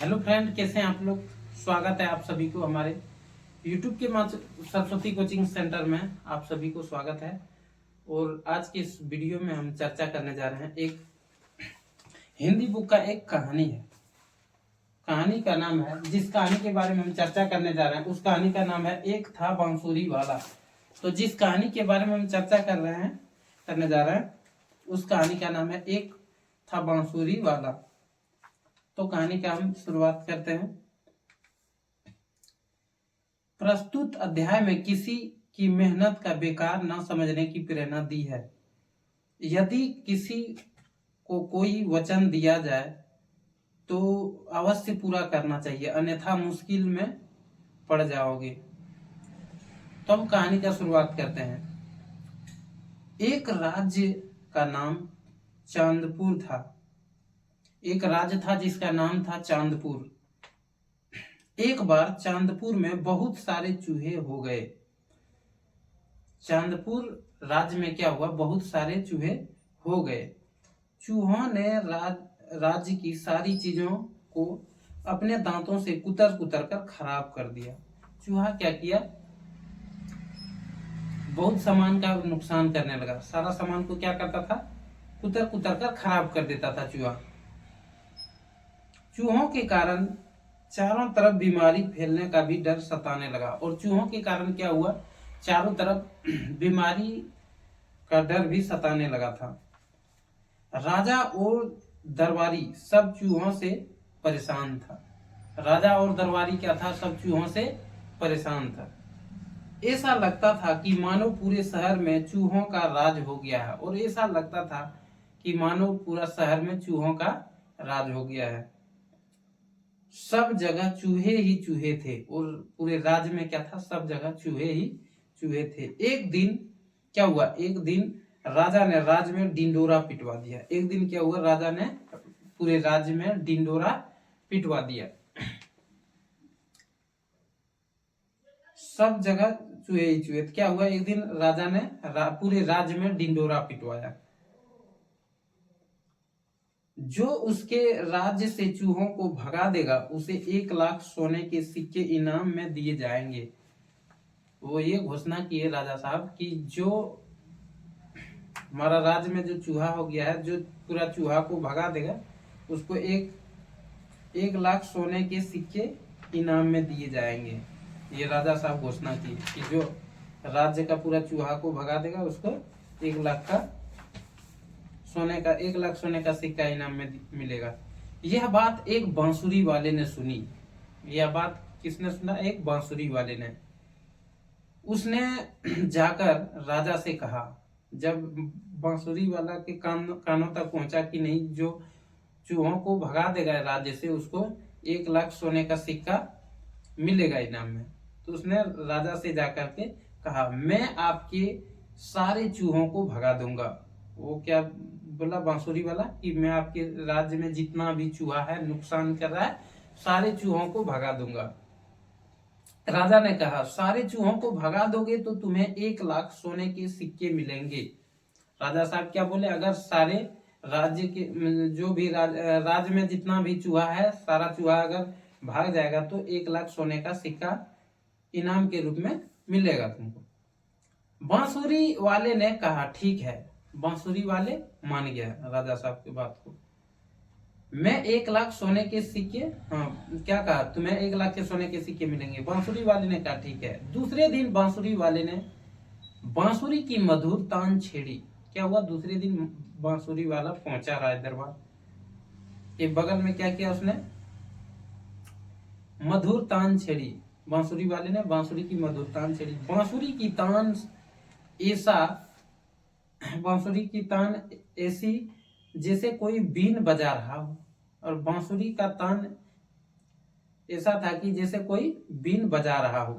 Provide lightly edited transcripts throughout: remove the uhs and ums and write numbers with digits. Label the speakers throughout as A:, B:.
A: Hello friend, कैसे हैं आप लोग। स्वागत है आप सभी को हमारे यूट्यूब के सरस्वती कोचिंग सेंटर में। आप सभी को स्वागत है। और आज के इस वीडियो में हम चर्चा करने जा रहे हैं एक हिंदी बुक का एक कहानी है। कहानी का नाम है, जिस कहानी के बारे में हम चर्चा करने जा रहे हैं उस कहानी का नाम है एक था बांसुरी वाला। तो जिस कहानी के बारे में हम चर्चा करने जा रहे हैं उस कहानी का नाम है एक था बांसुरी वाला। तो कहानी का हम शुरुआत करते हैं। प्रस्तुत अध्याय में किसी की मेहनत का बेकार न समझने की प्रेरणा दी है। यदि किसी को कोई वचन दिया जाए तो अवश्य पूरा करना चाहिए, अन्यथा मुश्किल में पड़ जाओगे। तो हम कहानी का शुरुआत करते हैं। एक राज्य का नाम चांदपुर था। एक राज्य था जिसका नाम था चांदपुर। एक बार चांदपुर में बहुत सारे चूहे हो गए। चांदपुर राज्य में क्या हुआ, बहुत सारे चूहे हो गए। चूहों ने राज्य की सारी चीजों को अपने दांतों से कुतर कुतर कर खराब कर दिया। चूहा क्या किया, बहुत सामान का नुकसान करने लगा। सारा सामान को क्या करता था, कुतर कुतर कर खराब कर देता था चूहा। चूहों के कारण चारों तरफ बीमारी फैलने का भी डर सताने लगा। और चूहों के कारण क्या हुआ, चारों तरफ बीमारी का डर भी सताने लगा था। राजा और दरबारी सब चूहों से परेशान था। राजा और दरबारी क्या था, सब चूहों से परेशान था। ऐसा लगता था कि मानो पूरे शहर में चूहों का राज हो गया है। और ऐसा लगता था कि मानो पूरा शहर में चूहों का राज हो गया है। सब जगह चूहे ही चूहे थे और पूरे राज्य में क्या था, सब जगह चूहे ही चूहे थे। एक दिन क्या हुआ, एक दिन राजा ने राज्य में डिंडोरा पिटवा दिया। एक दिन क्या हुआ, राजा ने पूरे राज्य में डिंडोरा पिटवा दिया। सब जगह चूहे ही चूहे। क्या हुआ, एक दिन राजा ने पूरे राज्य में डिंडोरा पिटवाया। जो उसके राज्य से चूहों को भगा देगा उसे 1 लाख सोने के सिक्के इनाम में दिए जाएंगे। वो ये घोषणा किए राजा साहब कि जो हमारा राज्य में जो चूहा हो गया है, जो पूरा चूहा को भगा देगा उसको 1 लाख सोने के सिक्के इनाम में दिए जाएंगे। ये राजा साहब घोषणा की कि जो राज्य का पूरा चूहा को भगा देगा उसको 1 लाख का 1 लाख सोने का सिक्का इनाम में मिलेगा। यह बात एक बांसुरी वाले ने सुनी। यह बात किसने सुना, एक बांसुरी वाले ने। उसने जाकर राजा से कहा, जब बांसुरी वाला के कानों तक पहुंचा कि नहीं, जो चूहों को भगा देगा राज्य से उसको 1 लाख सोने का सिक्का मिलेगा इनाम में, तो उसने राजा से जाकर के कहा, मैं आपके सारे चूहों को भगा दूंगा। वो क्या बोला बांसुरी वाला कि मैं आपके राज्य में जितना भी चूहा है, नुकसान कर रहा है, सारे चूहों को भगा दूंगा। राजा ने कहा, सारे चूहों को भगा दोगे तो तुम्हें 1 लाख सोने के सिक्के मिलेंगे। राजा साहब क्या बोले, अगर सारे राज्य के जो भी राज्य में जितना भी चूहा है, सारा चूहा अगर भाग जाएगा तो 1 लाख सोने का सिक्का इनाम के रूप में मिलेगा तुमको। बांसुरी वाले ने कहा, ठीक है। बांसुरी वाले मान गया राजा साहब की बात को। मैं 1 लाख सोने के सिक्के, हाँ क्या कहा, तुम्हें 1 लाख के सोने के सिक्के मिलेंगे। बांसुरी वाले ने कहा ठीक है। दूसरे दिन बांसुरी वाले ने बांसुरी की मधुर तान छेड़ी। क्या हुआ, दूसरे दिन बांसुरी वाला पहुंचा राज दरबार के बगल में। क्या किया उसने, मधुर तान छेड़ी। बांसुरी वाले ने बांसुरी की मधुर तान छेड़ी। बांसुरी की तान ऐसी जैसे कोई बीन बजा रहा हो। और बांसुरी का तान ऐसा था कि जैसे कोई बीन बजा रहा हो।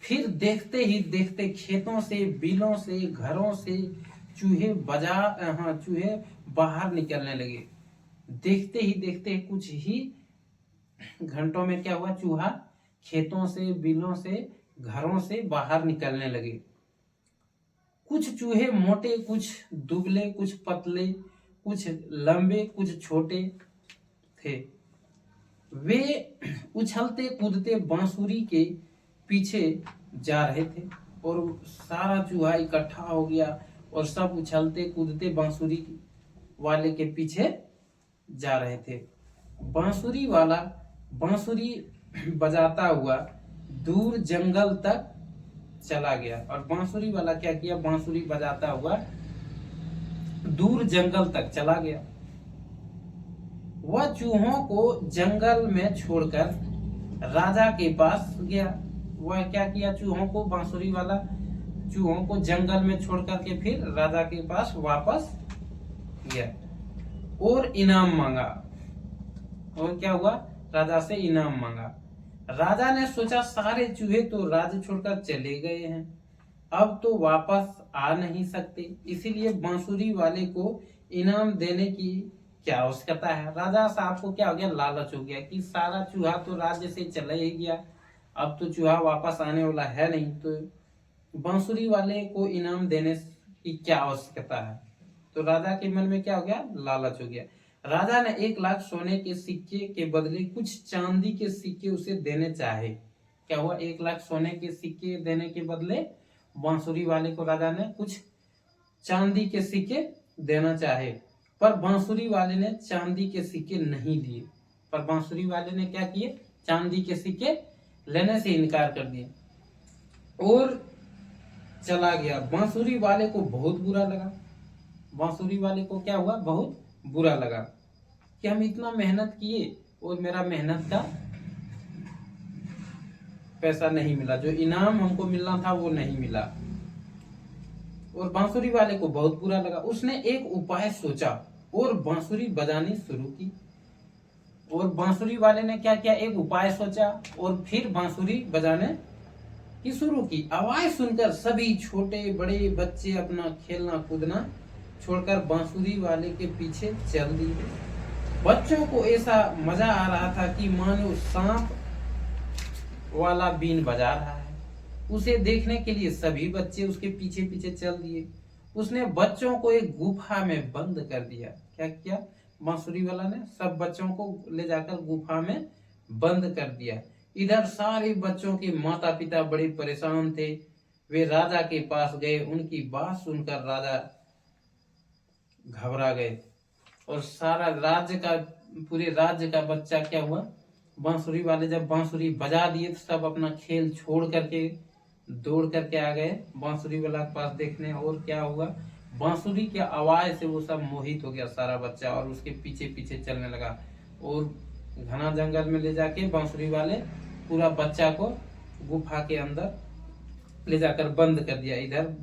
A: फिर देखते ही देखते खेतों से, बिलों से, घरों से चूहे बाहर निकलने लगे। देखते ही देखते कुछ ही घंटों में क्या हुआ, चूहा खेतों से, बिलों से, घरों से बाहर निकलने लगे। कुछ चूहे मोटे, कुछ दुबले, कुछ पतले, कुछ लंबे, कुछ छोटे थे। वे उछलते कूदते बांसुरी के पीछे जा रहे थे और सारा चूहा इकट्ठा हो गया और सब उछलते कूदते बांसुरी वाले के पीछे जा रहे थे। बांसुरी वाला बांसुरी बजाता हुआ दूर जंगल तक चला गया। और बांसुरी वाला क्या किया, बांसुरी बजाता हुआ दूर जंगल तक चला गया। वह चूहों को जंगल में छोड़कर राजा के पास गया। वह क्या किया, चूहों को, बांसुरी वाला चूहों को जंगल में छोड़ करके फिर राजा के पास वापस गया और इनाम मांगा। और क्या हुआ, राजा से इनाम मांगा। राजा ने सोचा सारे चूहे तो राज्य छोड़कर चले गए हैं, अब तो वापस आ नहीं सकते, इसीलिए बांसुरी वाले को इनाम देने की क्या आवश्यकता है। राजा साहब को क्या हो गया, लालच हो गया कि सारा चूहा तो राज्य से चला ही गया, अब तो चूहा वापस आने वाला है नहीं, तो बांसुरी वाले को इनाम देने की क्या आवश्यकता है। तो राजा के मन में क्या हो गया, लालच हो गया। राजा ने 1 लाख सोने के सिक्के के बदले कुछ चांदी के सिक्के उसे देने चाहे। क्या हुआ, 1 लाख सोने के सिक्के देने के बदले बांसुरी वाले को राजा ने कुछ चांदी के सिक्के देना चाहे, पर बांसुरी वाले ने चांदी के सिक्के नहीं दिए। पर बांसुरी वाले ने क्या किए, चांदी के सिक्के लेने से इनकार कर दिए और चला गया। बांसुरी वाले को बहुत बुरा लगा। बांसुरी वाले को क्या हुआ, बहुत बुरा लगा कि हम इतना मेहनत किए और मेरा मेहनत का पैसा नहीं मिला, जो इनाम हमको मिलना था वो नहीं मिला। और बांसुरी वाले को बहुत बुरा लगा। उसने एक उपाय सोचा और बांसुरी बजानी शुरू की। और बांसुरी वाले ने क्या किया, एक उपाय सोचा और फिर बांसुरी बजाने की शुरू की। आवाज सुनकर सभी छोटे बड़े बच्चे अपना खेलना कूदना छोड़कर बांसुरी वाले के पीछे चल दिए। बच्चों को ऐसा मजा आ रहा था कि मानो सांप वाला बीन बजा रहा है। उसे देखने के लिए सभी बच्चे उसके पीछे पीछे चल दिए। उसने बच्चों को एक गुफा में बंद कर दिया। क्या किया, बांसुरी वाला ने सब बच्चों को ले जाकर गुफा में बंद कर दिया। इधर सारे बच्चों के माता पिता बड़े परेशान थे। वे राजा के पास गए। उनकी बात सुनकर राजा घबरा गए और सारा राज्य का, पूरे राज्य का बच्चा क्या हुआ, बांसुरी वाले जब बांसुरी बजा दिए तो सब अपना खेल छोड़ करके दौड़ करके आ गए बांसुरी वाला के पास देखने। और क्या हुआ, बांसुरी की आवाज से वो सब मोहित हो गया सारा बच्चा और उसके पीछे पीछे चलने लगा। और घना जंगल में ले जाके बांसुरी वाले पूरा बच्चा को गुफा के अंदर ले जाकर बंद कर दिया। इधर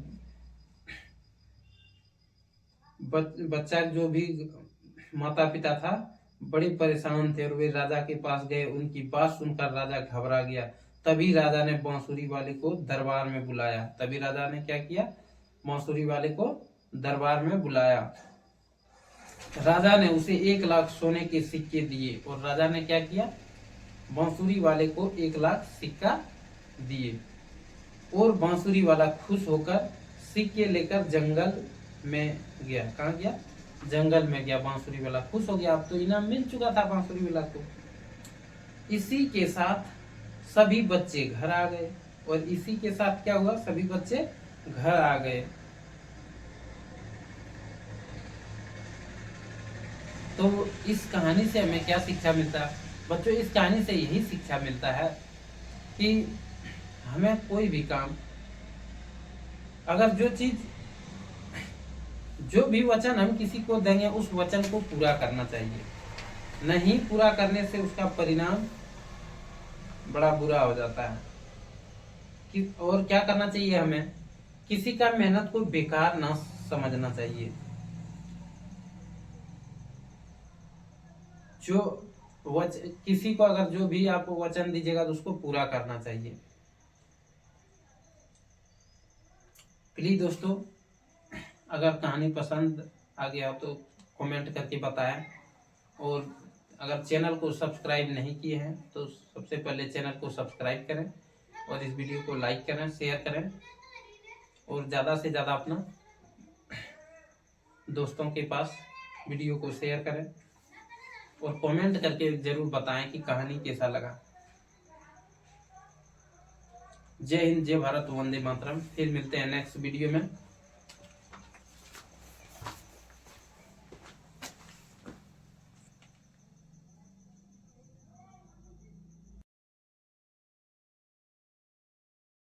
A: बच्चा जो भी माता पिता था बड़े परेशान थे और वे राजा के पास गए। उनकी बात सुनकर राजा घबरा गया। तभी राजा ने बांसुरी वाले को दरबार में बुलाया। तभी राजा ने क्या किया, बांसुरी वाले को दरबार में बुलाया। राजा ने उसे 1 लाख सोने के सिक्के दिए और राजा ने क्या किया, बांसुरी वाले को 1 लाख सिक्का दिए। और बांसुरी वाला खुश होकर सिक्के लेकर जंगल में गया। कहाँ गया, जंगल में गया। बांसुरी वाला खुश हो गया, अब तो इनाम मिल चुका था बांसुरी वाला को। इसी के साथ सभी बच्चे घर आ गए। और इसी के साथ क्या हुआ, सभी बच्चे घर आ गए। तो इस कहानी से हमें क्या शिक्षा मिलता है बच्चों, इस कहानी से यही शिक्षा मिलता है कि हमें कोई भी काम, अगर जो चीज, जो भी वचन हम किसी को देंगे उस वचन को पूरा करना चाहिए। नहीं पूरा करने से उसका परिणाम बड़ा बुरा हो जाता है। और क्या करना चाहिए, हमें किसी का मेहनत को बेकार ना समझना चाहिए। जो किसी को अगर जो भी आप वचन दीजिएगा तो उसको पूरा करना चाहिए। प्लीज दोस्तों, अगर कहानी पसंद आ गया तो कमेंट करके बताएं। और अगर चैनल को सब्सक्राइब नहीं किए हैं तो सबसे पहले चैनल को सब्सक्राइब करें और इस वीडियो को लाइक करें, शेयर करें और ज़्यादा से ज़्यादा अपना दोस्तों के पास वीडियो को शेयर करें। और कमेंट करके जरूर बताएं कि कहानी कैसा लगा। जय हिंद, जय भारत, वंदे मातरम। फिर मिलते हैं नेक्स्ट वीडियो में।